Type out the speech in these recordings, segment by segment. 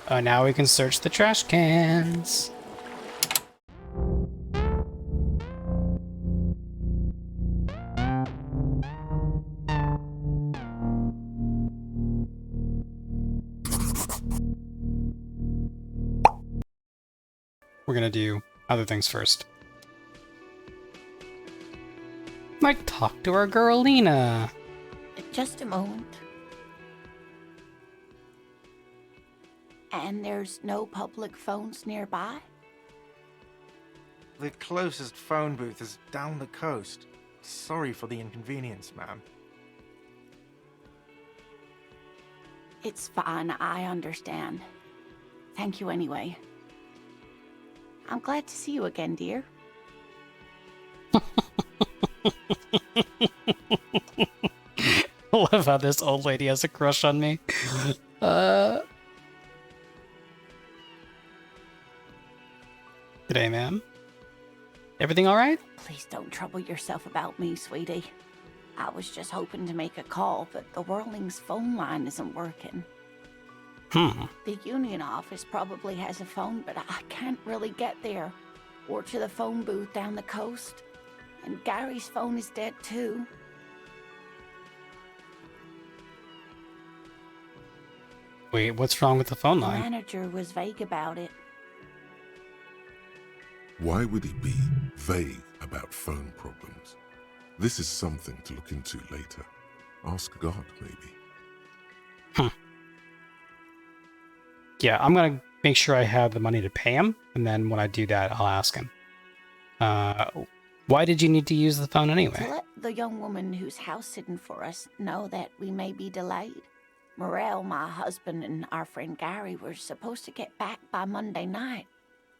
Oh, now we can search the trash cans. We're gonna do other things first. Like talk to our girl Lena. Just a moment. And there's no public phones nearby? The closest phone booth is down the coast. Sorry for the inconvenience, ma'am. It's fine, I understand. Thank you anyway. I'm glad to see you again, dear. I love how this old lady has a crush on me. G'day, ma'am. Everything alright? Please don't trouble yourself about me, sweetie. I was just hoping to make a call, but the Whirling's phone line isn't working. The union office probably has a phone, but I can't really get there. Or to the phone booth down the coast. And Gary's phone is dead too. Wait, what's wrong with the phone The line? manager was vague about it. Why would he be vague about phone problems? This is something to look into later. Ask God, maybe. Yeah, I'm gonna make sure I have the money to pay him, and then when I do that, I'll ask him. Why did you need to use the phone To anyway? let the young woman who's house-sitting for us know that we may be delayed. Morel, my husband, and our friend Gary were supposed to get back by Monday night,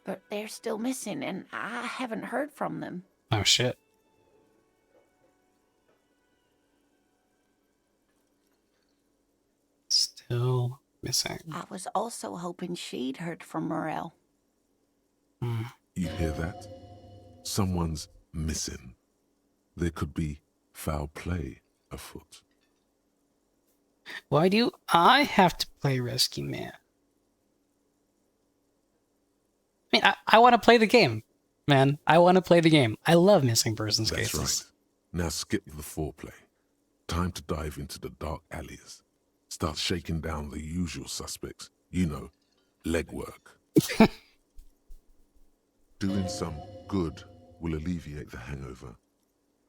but they're still missing, and I haven't heard from them. Oh shit. Still missing. I was also hoping she'd heard from Morel. You hear that? Someone's missing. There could be foul play afoot. Why do I have to play Rescue Man? I mean, I want to play the game, man. I want to play the game. I love missing persons That's cases. right. Now skip the foreplay. Time to dive into the dark alleys. Start shaking down the usual suspects. You know, legwork. Doing some good will alleviate the hangover.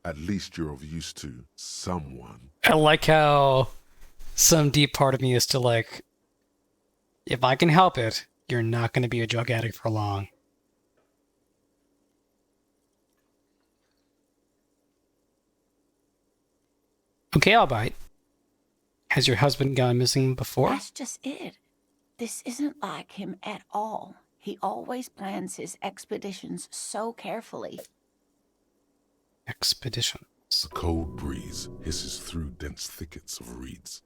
At least you're of use to someone. I like how some deep part of me is still like, if I can help it, you're not going to be a drug addict for long. Okay, I'll bite. Has your husband gone missing before? That's just it. This isn't like him at all. He always plans his expeditions so carefully. Expeditions. A cold breeze hisses through dense thickets of reeds.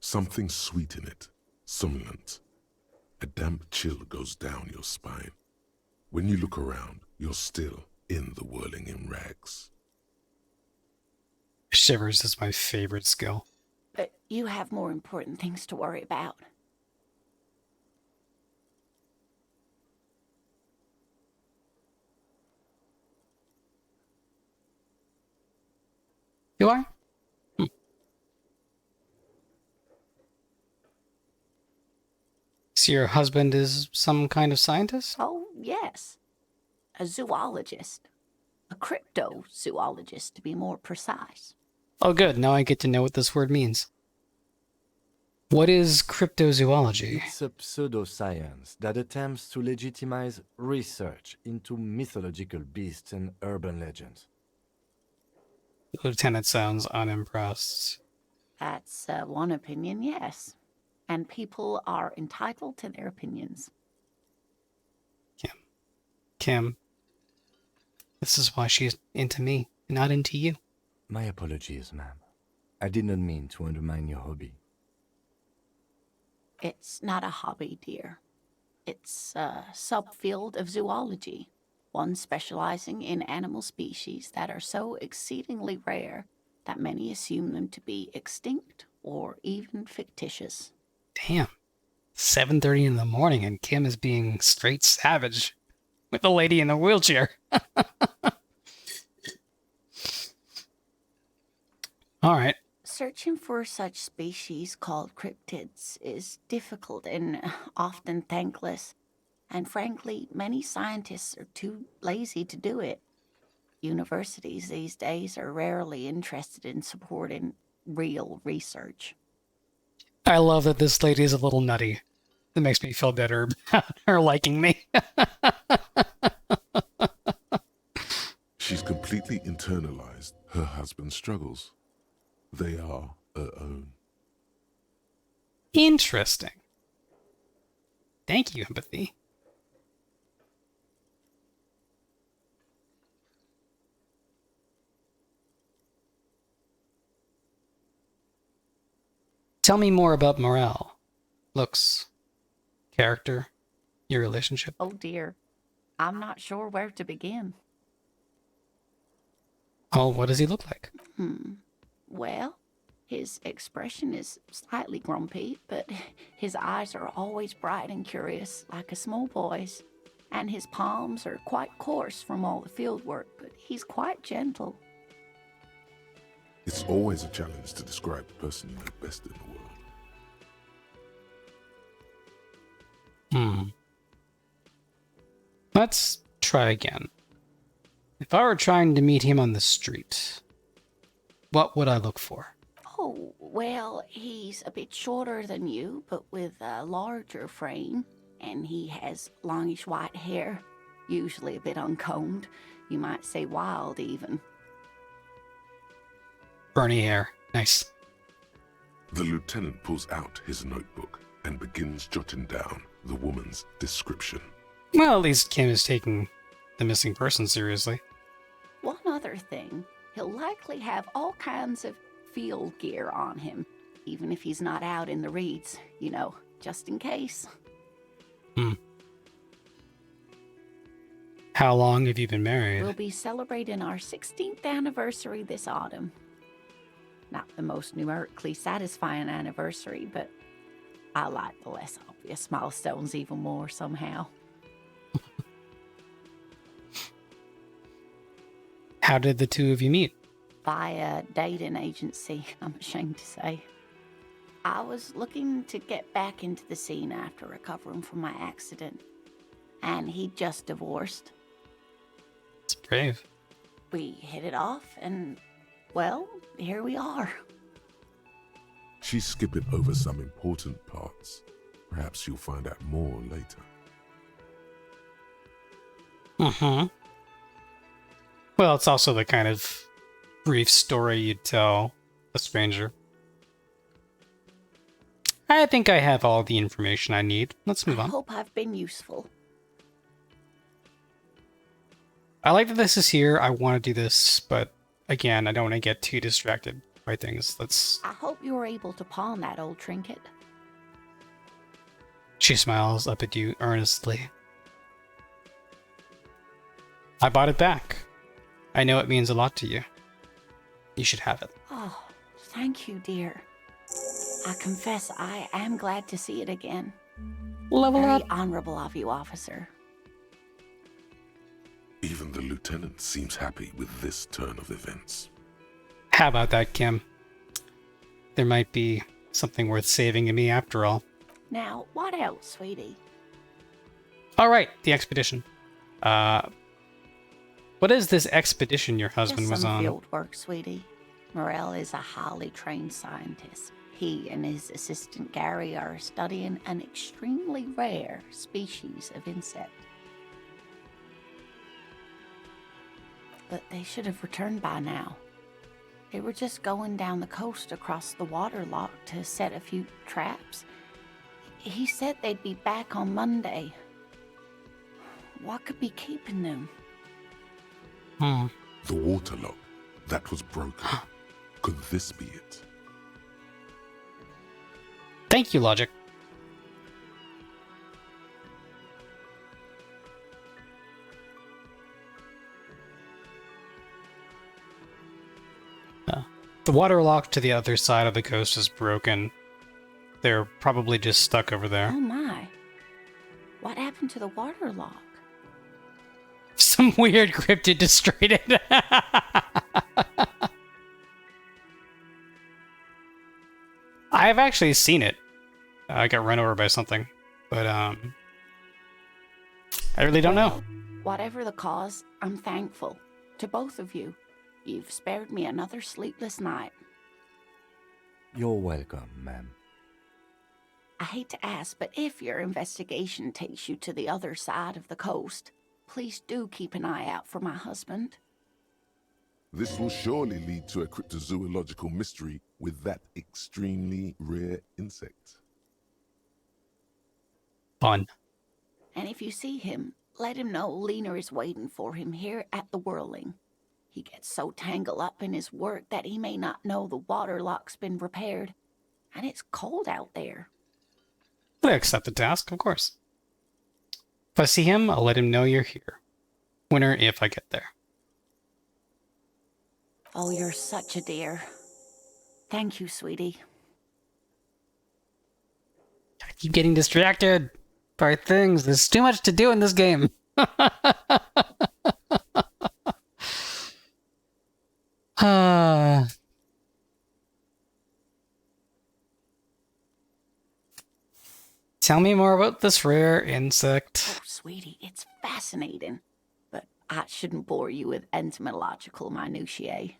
Something sweet in it, somnolent. A damp chill goes down your spine. When you look around, you're still in the whirling in rags. Shivers is my favorite skill. But you have more important things to worry about. Do I? So your husband is some kind of scientist? Oh, yes. A zoologist. A cryptozoologist, to be more precise. Oh good, now I get to know what this word means. What is cryptozoology? It's a pseudoscience that attempts to legitimize research into mythological beasts and urban legends. Lieutenant sounds unimpressed. That's one opinion, yes. And people are entitled to their opinions. Kim, this is why she's into me, not into you. My apologies, ma'am. I did not mean to undermine your hobby. It's not a hobby, dear. It's a subfield of zoology, one specializing in animal species that are so exceedingly rare that many assume them to be extinct or even fictitious. Damn. 7:30 in the morning and Kim is being straight savage with the lady in the wheelchair. All right. Searching for such species called cryptids is difficult and often thankless. And frankly, many scientists are too lazy to do it. Universities these days are rarely interested in supporting real research. I love that this lady is a little nutty. It makes me feel better about her liking me. She's completely internalized her husband's struggles. They are her own. Interesting. Thank you, empathy. Tell me more about morale, looks, character, your relationship. Oh dear, I'm not sure where to begin. Oh, what does he look like? Well, his expression is slightly grumpy, but his eyes are always bright and curious, like a small boy's. And his palms are quite coarse from all the field work, but he's quite gentle. It's always a challenge to describe the person you know best in the world. Let's try again. If I were trying to meet him on the street, what would I look for? Oh, well, he's a bit shorter than you, but with a larger frame. And he has longish white hair, usually a bit uncombed. You might say wild, even. Bernie hair. Nice. The lieutenant pulls out his notebook and begins jotting down the woman's description. Well, at least Kim is taking the missing person seriously. One other thing, he'll likely have all kinds of field gear on him, even if he's not out in the reeds, you know, just in case. How long have you been married? We'll be celebrating our 16th anniversary this autumn. Not the most numerically satisfying anniversary, but I like the less obvious milestones even more somehow. How did the two of you meet? Via dating agency, I'm ashamed to say. I was looking to get back into the scene after recovering from my accident, and he'd just divorced. It's brave. We hit it off, and, well, here we are. She's skipping over some important parts. Perhaps you'll find out more later. Well, it's also the kind of brief story you'd tell a stranger. I think I have all the information I need. Let's move I on. hope I've been useful. I like that this is here. I want to do this, but again, I don't want to get too distracted by things. I hope you were able to pawn that old trinket. She smiles up at you earnestly. I bought it back. I know it means a lot to you. You should have it. Oh, thank you, dear. I confess I am glad to see it again. Level Very up. honorable of you, officer. Even the lieutenant seems happy with this turn of events. How about that, Kim? There might be something worth saving in me after all. Now, what else, sweetie? All right, the expedition. What is this expedition your husband Just was some on? field work, sweetie. Morel is a highly trained scientist. He and his assistant Gary are studying an extremely rare species of insect. But they should have returned by now. They were just going down the coast across the waterlock to set a few traps. He said they'd be back on Monday. What could be keeping them? The waterlock, that was broken. Could this be it? Thank you, Logic. The waterlock to the other side of the coast is broken. They're probably just stuck over there. Oh my. What happened to the water lock? Some weird cryptid destroyed it. I've actually seen it. I got run over by something, but I really don't know. Whatever the cause, I'm thankful to both of you. You've spared me another sleepless night. You're welcome, ma'am. I hate to ask, but if your investigation takes you to the other side of the coast, please do keep an eye out for my husband. This will surely lead to a cryptozoological mystery with that extremely rare insect. Fun. And if you see him, let him know Lena is waiting for him here at the Whirling. He gets so tangled up in his work that he may not know the water lock's been repaired, and it's cold out there. I accept the task, of course. If I see him, I'll let him know you're here. When or if I get there. Oh, you're such a dear. Thank you, sweetie. I keep getting distracted by things. There's too much to do in this game. Tell me more about this rare insect. Oh, sweetie, it's fascinating. But I shouldn't bore you with entomological minutiae.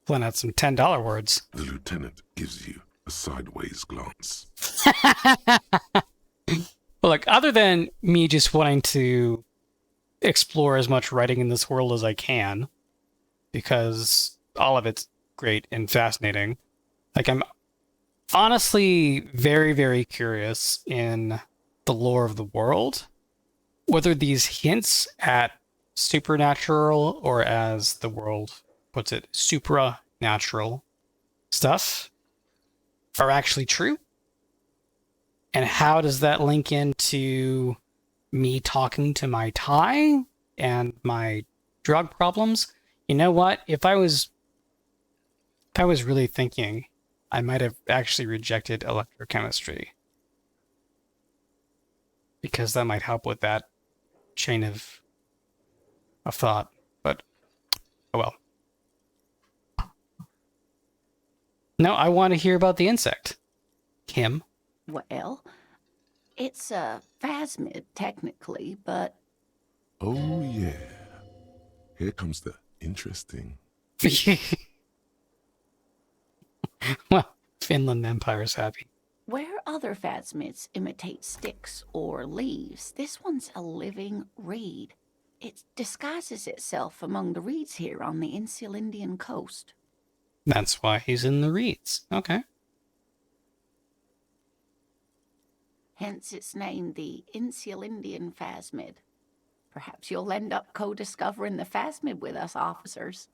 Pulling out some $10 words. The lieutenant gives you a sideways glance. Well, look, other than me just wanting to explore as much writing in this world as I can, because all of it's great and fascinating, like, I'm honestly very, very curious in the lore of the world, whether these hints at supernatural, or as the world puts it, supranatural stuff are actually true. And how does that link into me talking to my Thai and my drug problems? You know what? If I was really thinking, I might have actually rejected electrochemistry, because that might help with that chain of thought. But oh well. No, I want to hear about the insect. Kim. Well, it's a phasmid, technically, but... Oh yeah. Here comes the interesting. Well, Finland Empire's happy. Where other phasmids imitate sticks or leaves, this one's a living reed. It disguises itself among the reeds here on the Insulindian coast. That's why he's in the reeds. Okay. Hence its name, the Insulindian phasmid. Perhaps you'll end up co-discovering the phasmid with us, officers.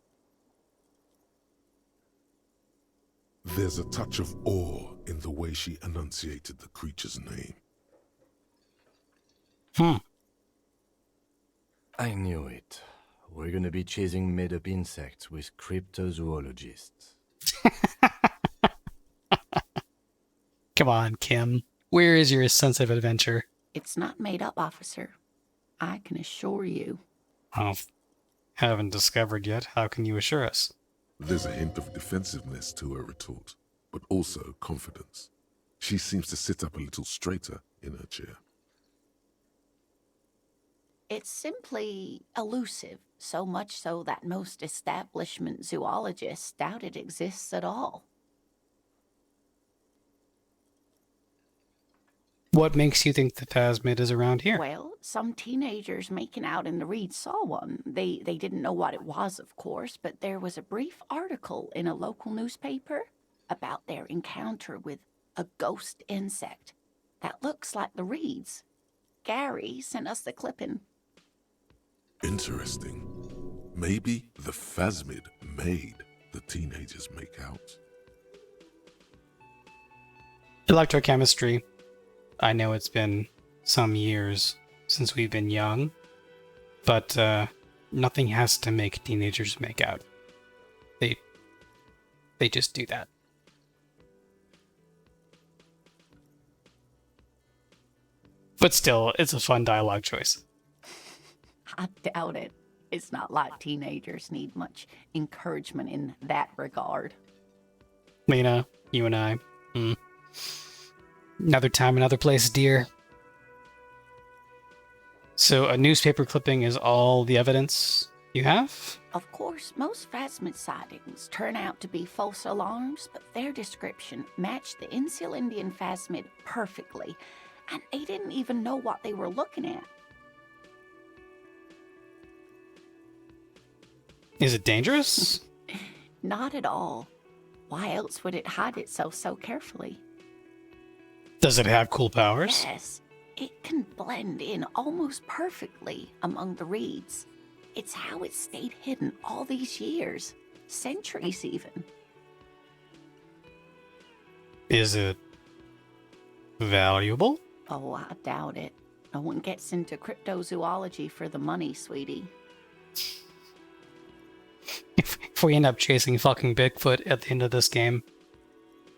There's a touch of awe in the way she enunciated the creature's name. I knew it. We're gonna be chasing made-up insects with cryptozoologists. Come on, Kim. Where is your sense of adventure? It's not made up, officer. I can assure you. Oh, haven't discovered yet. How can you assure us? There's a hint of defensiveness to her retort, but also confidence. She seems to sit up a little straighter in her chair. It's simply elusive, so much so that most establishment zoologists doubt it exists at all. What makes you think the phasmid is around here? Well, some teenagers making out in the reeds saw one. They didn't know what it was, of course, but there was a brief article in a local newspaper about their encounter with a ghost insect that looks like the reeds. Gary sent us the clipping. Interesting. Maybe the phasmid made the teenagers make out. Electrochemistry. I know it's been some years since we've been young, but nothing has to make teenagers make out. They just do that. But still, it's a fun dialogue choice. I doubt it. It's not like teenagers need much encouragement in that regard. Lena, you and I. Another time, another place, dear. So a newspaper clipping is all the evidence you have? Of course, most phasmid sightings turn out to be false alarms, but their description matched the Insulindian phasmid perfectly, and they didn't even know what they were looking at. Is it dangerous? Not at all. Why else would it hide itself so carefully? Does it have cool powers? Yes, it can blend in almost perfectly among the reeds. It's how it stayed hidden all these years, centuries even. Is it valuable? Oh, I doubt it. No one gets into cryptozoology for the money, sweetie. If we end up chasing fucking Bigfoot at the end of this game.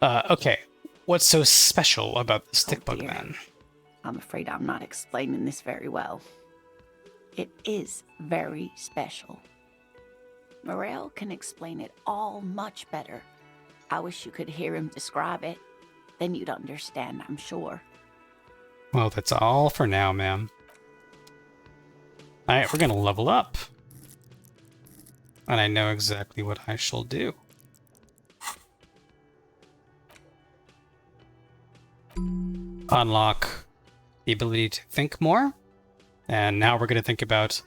Okay. What's so special about the stick bug dear. man? I'm afraid I'm not explaining this very well. It is very special. Morel can explain it all much better. I wish you could hear him describe it. Then you'd understand, I'm sure. Well, that's all for now, ma'am. Alright, we're gonna level up. And I know exactly what I shall do. Unlock the ability to think more. And now we're going to think about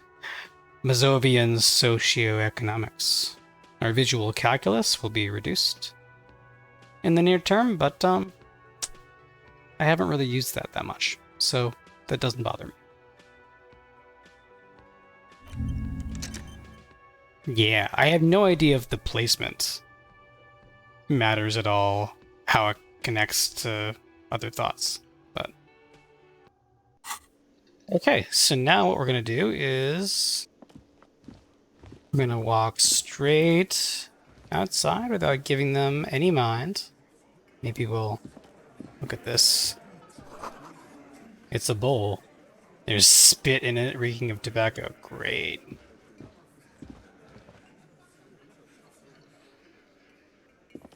Mazovian's socioeconomics. Our visual calculus will be reduced in the near term, but I haven't really used that much, so that doesn't bother me. Yeah, I have no idea if the placement matters at all, how it connects to other thoughts, but... Okay, so now what we're going to do is... we're going to walk straight outside without giving them any mind. Maybe we'll look at this. It's a bowl. There's spit in it reeking of tobacco. Great.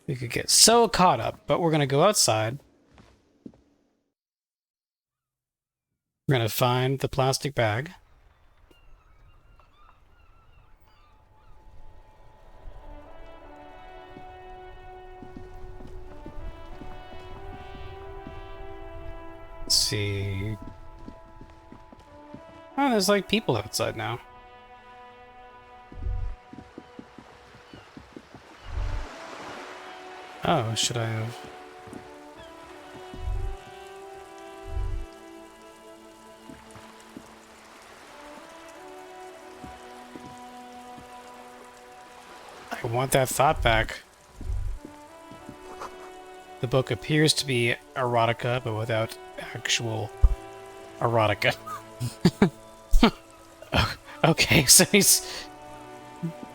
We could get so caught up, but we're going to go outside. We're going to find the plastic bag. Let's see. Oh, there's like people outside now. Oh, should I have... I want that thought back. The book appears to be erotica, but without actual erotica. Okay, so he's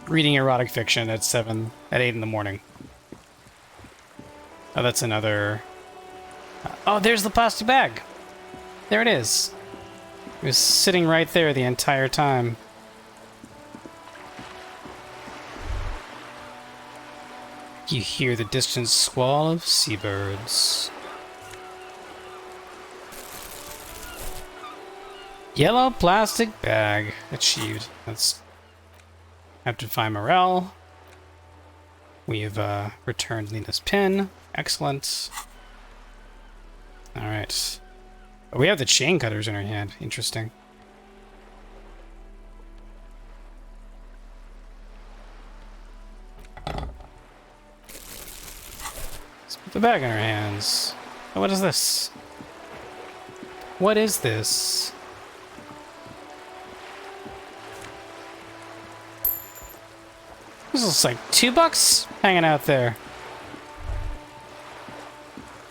reading erotic fiction at 8 in the morning. Oh, that's another... Oh, there's the plastic bag! There it is. It was sitting right there the entire time. You hear the distant squall of seabirds. Yellow plastic bag. Achieved. Let's have to find Morel. We've returned Lena's pin. Excellent. Alright. We have the chain cutters in our hand. Interesting. Let's put the bag in our hands. Oh, what is this? What is this? This looks like $2 hanging out there.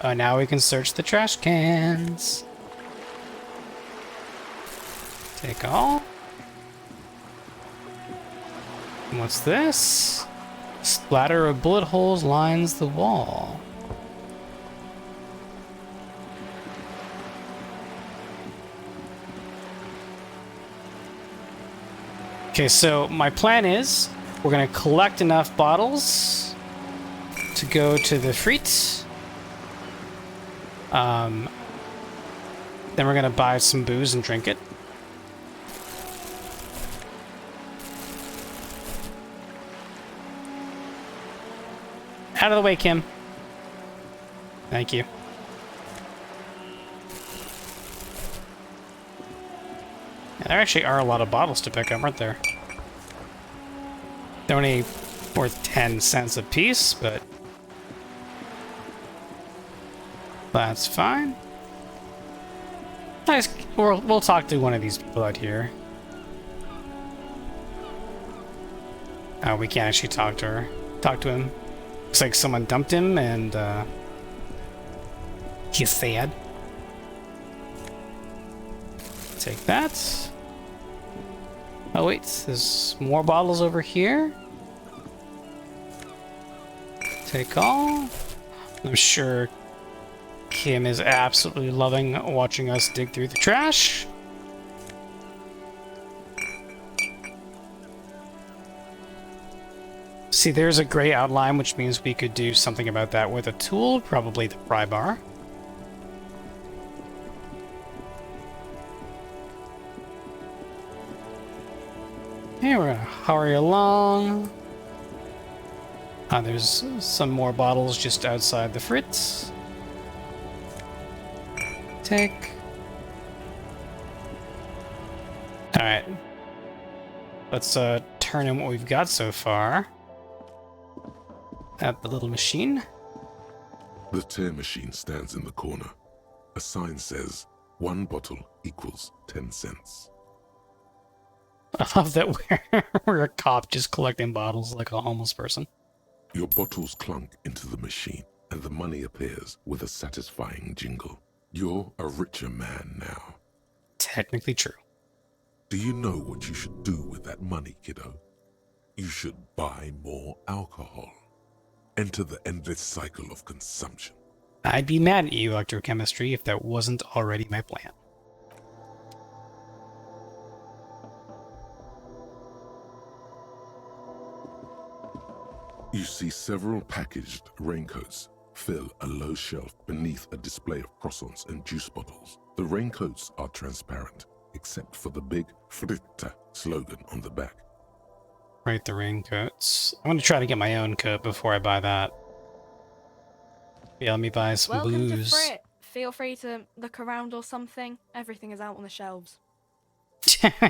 Oh, now we can search the trash cans. Take all. And what's this? Splatter of bullet holes lines the wall. Okay, so my plan is we're gonna collect enough bottles to go to the Friet. Then we're gonna buy some booze and drink it. Out of the way, Kim. Thank you. Yeah, there actually are a lot of bottles to pick up, aren't there? They're only worth 10 cents a piece, but that's fine. Nice. We'll talk to one of these people out here. Oh, we can't actually talk to her. Talk to him. Looks like someone dumped him, and he's sad. Take that. Oh wait, there's more bottles over here. Take all. I'm sure Kim is absolutely loving watching us dig through the trash. See, there's a gray outline, which means we could do something about that with a tool, probably the pry bar. Okay, we're gonna hurry along. There's some more bottles just outside the Fritz. Take. Alright. Let's turn in what we've got so far. At the little machine. The tear machine stands in the corner. A sign says, 1 bottle equals 10 cents. I love that we're a cop just collecting bottles like a homeless person. Your bottles clunk into the machine, and the money appears with a satisfying jingle. You're a richer man now. Technically true. Do you know what you should do with that money, kiddo? You should buy more alcohol. Enter the endless cycle of consumption. I'd be mad at you, electrochemistry, if that wasn't already my plan. You see several packaged raincoats fill a low shelf beneath a display of croissants and juice bottles. The raincoats are transparent, except for the big Fritta slogan on the back. Right, the raincoats. I'm gonna try to get my own coat before I buy that. Yeah, let me buy some Welcome booze. to Frit. Feel free to look around or something. Everything is out on the shelves.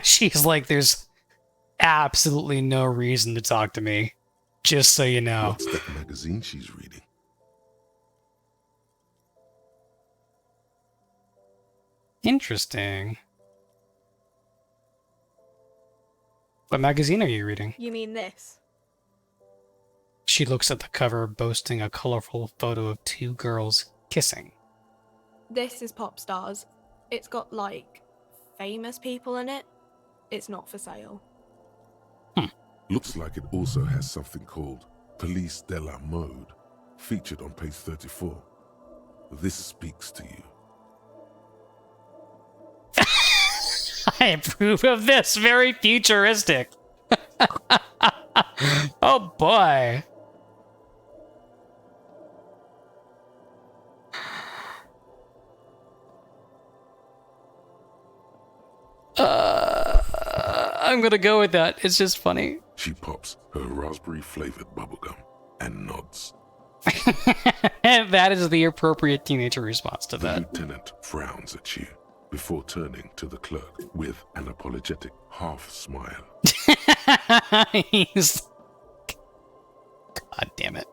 She's like, there's absolutely no reason to talk to me. Just so you know. What's that magazine she's reading? Interesting. What magazine are you reading? You mean this? She looks at the cover, boasting a colorful photo of 2 girls kissing. This is Pop Stars. It's got, like, famous people in it. It's not for sale. Looks like it also has something called Police de la Mode, featured on page 34. This speaks to you. I approve of this. Very futuristic. Oh boy. I'm gonna go with that. It's just funny. She pops her raspberry-flavored bubblegum and nods. That is the appropriate teenager response to The that. lieutenant frowns at you before turning to the clerk with an apologetic half-smile. He's... God damn it.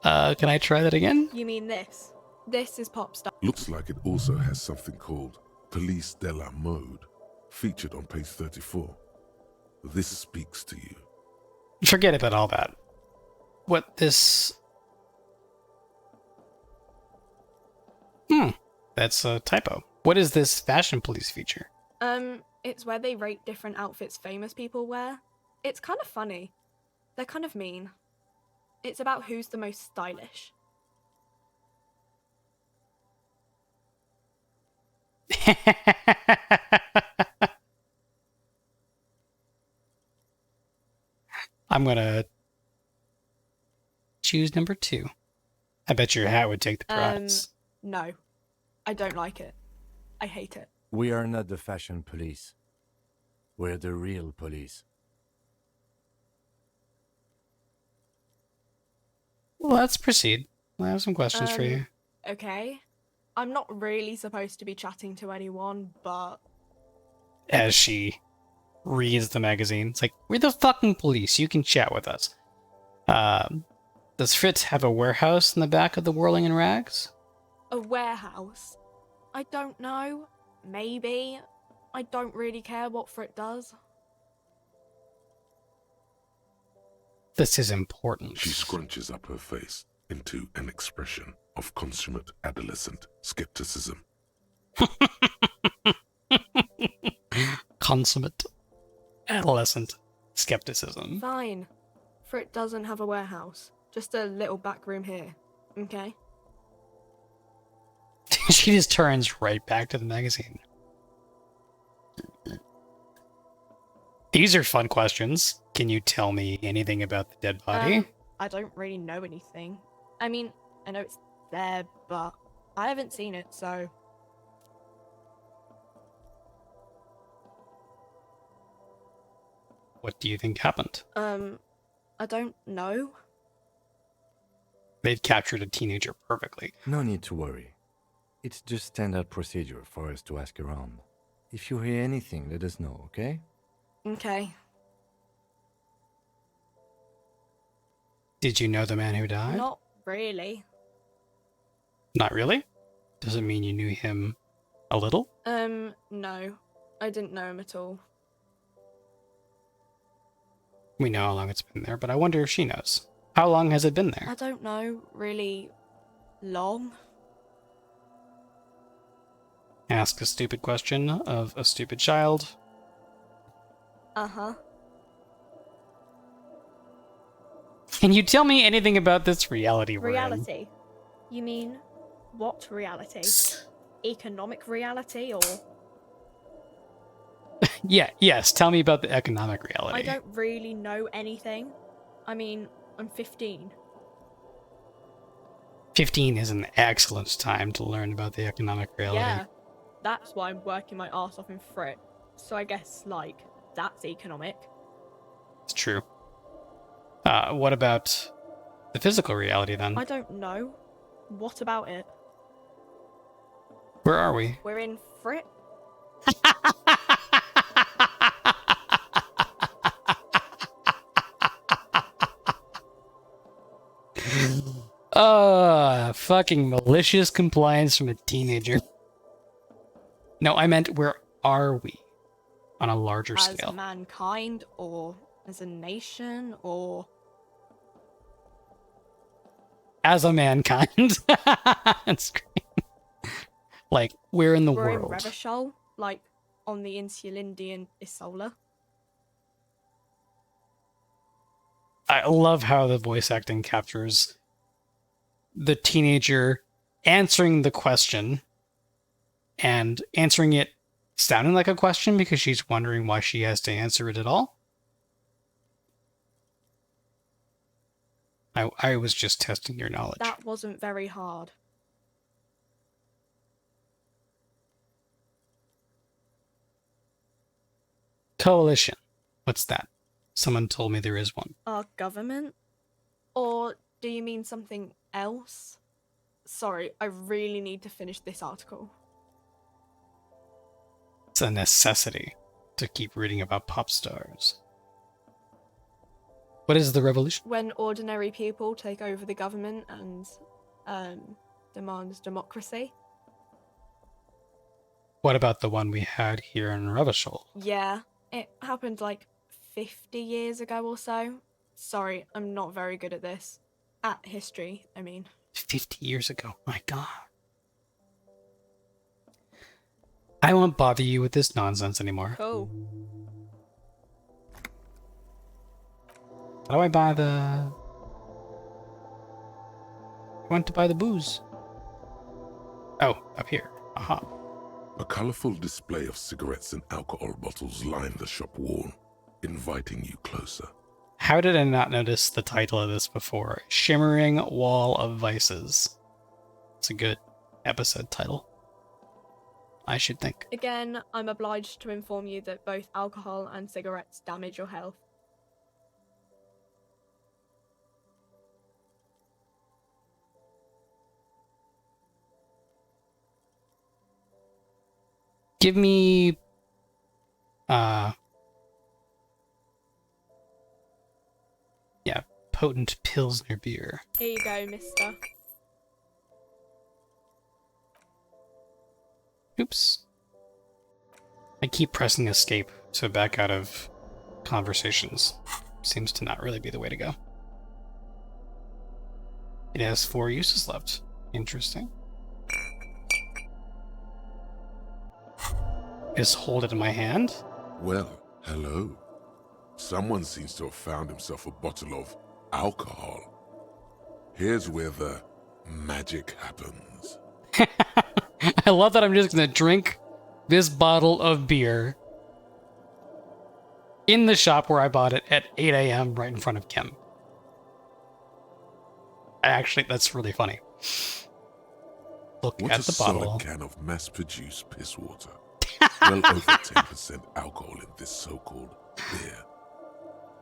Can I try that again? You mean this? This is Pop Stars. Looks like it also has something called Police de la Mode, featured on page 34. This speaks to you. Forget about all that. What this... That's a typo. What is this fashion police feature? It's where they rate different outfits famous people wear. It's kind of funny. They're kind of mean. It's about who's the most stylish. I'm gonna choose number 2. I bet your hat would take the prize. No. I don't like it. I hate it. We are not the fashion police. We're the real police. Well, let's proceed. I have some questions for you. Okay. I'm not really supposed to be chatting to anyone, but... As she reads the magazine, it's like, we're the fucking police. You can chat with us. Does Fritz have a warehouse in the back of the Whirling in Rags? A warehouse? I don't know. Maybe. I don't really care what Fritz does. This is important. She scrunches up her face into an expression of consummate adolescent skepticism. Consummate adolescent skepticism. Fine. Fritz doesn't have a warehouse. Just a little back room here. Okay? She just turns right back to the magazine. These are fun questions. Can you tell me anything about the dead body? I don't really know anything. I mean, I know it's there, but I haven't seen it, so... What do you think happened? I don't know. They've captured a teenager perfectly. No need to worry. It's just standard procedure for us to ask around. If you hear anything, let us know, okay? Okay. Did you know the man who died? Not really. Not really? Does it mean you knew him a little? No. I didn't know him at all. We know how long it's been there, but I wonder if she knows. How long has it been there? I don't know, really long. Ask a stupid question of a stupid child. Uh-huh. Can you tell me anything about this reality we're in? Reality? You mean, what reality? Economic reality, or...? Yes, tell me about the economic reality. I don't really know anything. I mean, I'm 15. 15 is an excellent time to learn about the economic reality. Yeah, that's why I'm working my arse off in Frit. So I guess, like, that's economic. It's true. What about the physical reality then? I don't know. What about it? Where are we? We're in Frit? Fucking malicious compliance from a teenager. No, I meant where are we? On a larger scale. As mankind, or as a nation, or... As a mankind. That's great. Like, where in the We're world? in Revachol, like, on the Insulindian Isola. I love how the voice acting captures the teenager answering the question and answering it sounding like a question because she's wondering why she has to answer it at all. I was just testing your knowledge. That wasn't very hard. Coalition. What's that? Someone told me there is one. Our government? Or do you mean something else? Sorry, I really need to finish this article. It's a necessity to keep reading about pop stars. What is the revolution? When ordinary people take over the government and demand democracy. What about the one we had here in Revachol? Yeah, it happened like 50 years ago or so. Sorry, I'm not very good at this. At history, I mean. 50 years ago. My God. I won't bother you with this nonsense anymore. Cool. How do I buy the... I want to buy the booze. Oh, up here. Aha. A colorful display of cigarettes and alcohol bottles line the shop wall, inviting you closer. How did I not notice the title of this before? Shimmering Wall of Vices. It's a good episode title, I should think. Again, I'm obliged to inform you that both alcohol and cigarettes damage your health. Give me yeah, potent Pilsner beer. Here you go, mister. Oops. I keep pressing escape to back out of conversations. Seems to not really be the way to go. It has 4 uses left. Interesting. Just hold it in my hand. Well, hello. Someone seems to have found himself a bottle of alcohol. Here's where the magic happens. I love that I'm just gonna drink this bottle of beer in the shop where I bought it at 8 a.m. right in front of Kim. Actually, that's really funny. Look What at a the bottle. solid can of mass-produced piss water. Well over 10% alcohol in this so-called beer.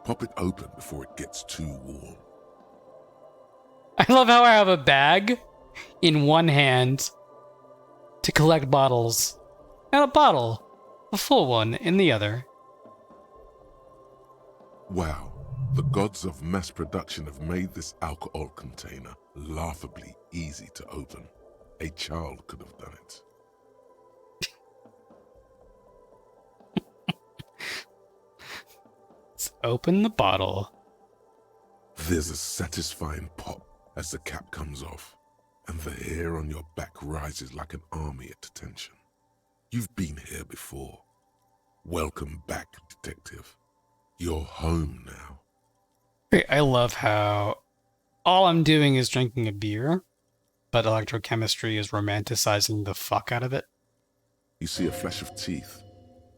Pop it open before it gets too warm. I love how I have a bag in one hand to collect bottles, and a bottle, a full one, in the other. Wow, the gods of mass production have made this alcohol container laughably easy to open. A child could have done it. Let's open the bottle. There's a satisfying pop as the cap comes off, and the hair on your back rises like an army at attention. You've been here before. Welcome back, detective. You're home now. Great, I love how all I'm doing is drinking a beer, but electrochemistry is romanticizing the fuck out of it. You see a flash of teeth,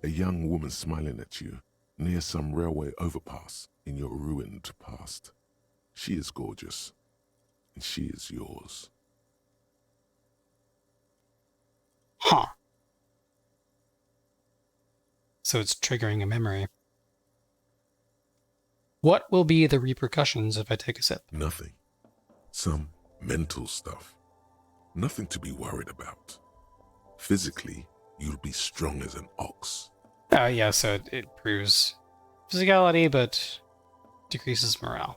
a young woman smiling at you near some railway overpass in your ruined past. She is gorgeous, and she is yours. Huh. So it's triggering a memory. What will be the repercussions if I take a sip? Nothing. Some mental stuff. Nothing to be worried about. Physically, you'll be strong as an ox. Oh yeah, so it improves physicality, but decreases morale.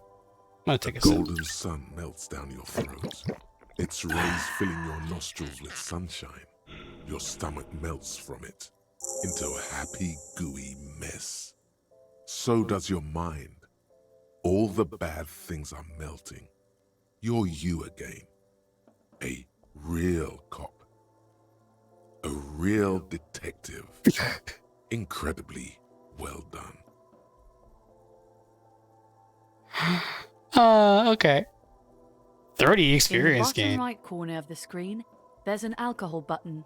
I'm gonna take a sip. Golden sun melts down your throat. Its rays filling your nostrils with sunshine. Your stomach melts from it into a happy, gooey mess. So does your mind. All the bad things are melting. You're you again. A real cop. A real detective. Incredibly well done. Okay. 30 experience In the gain. bottom right corner of the screen, there's an alcohol button.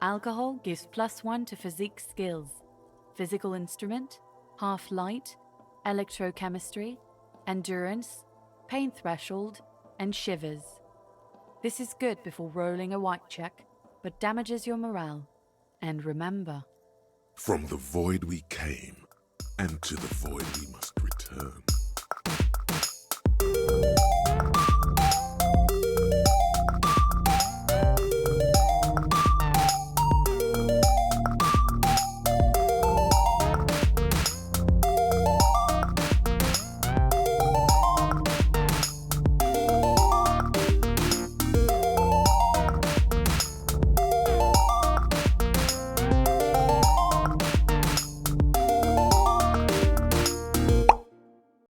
Alcohol gives +1 to physique skills. Physical instrument, half light, electrochemistry, endurance, pain threshold, and shivers. This is good before rolling a white check, but damages your morale. And remember, From the void we came, and to the void we must return.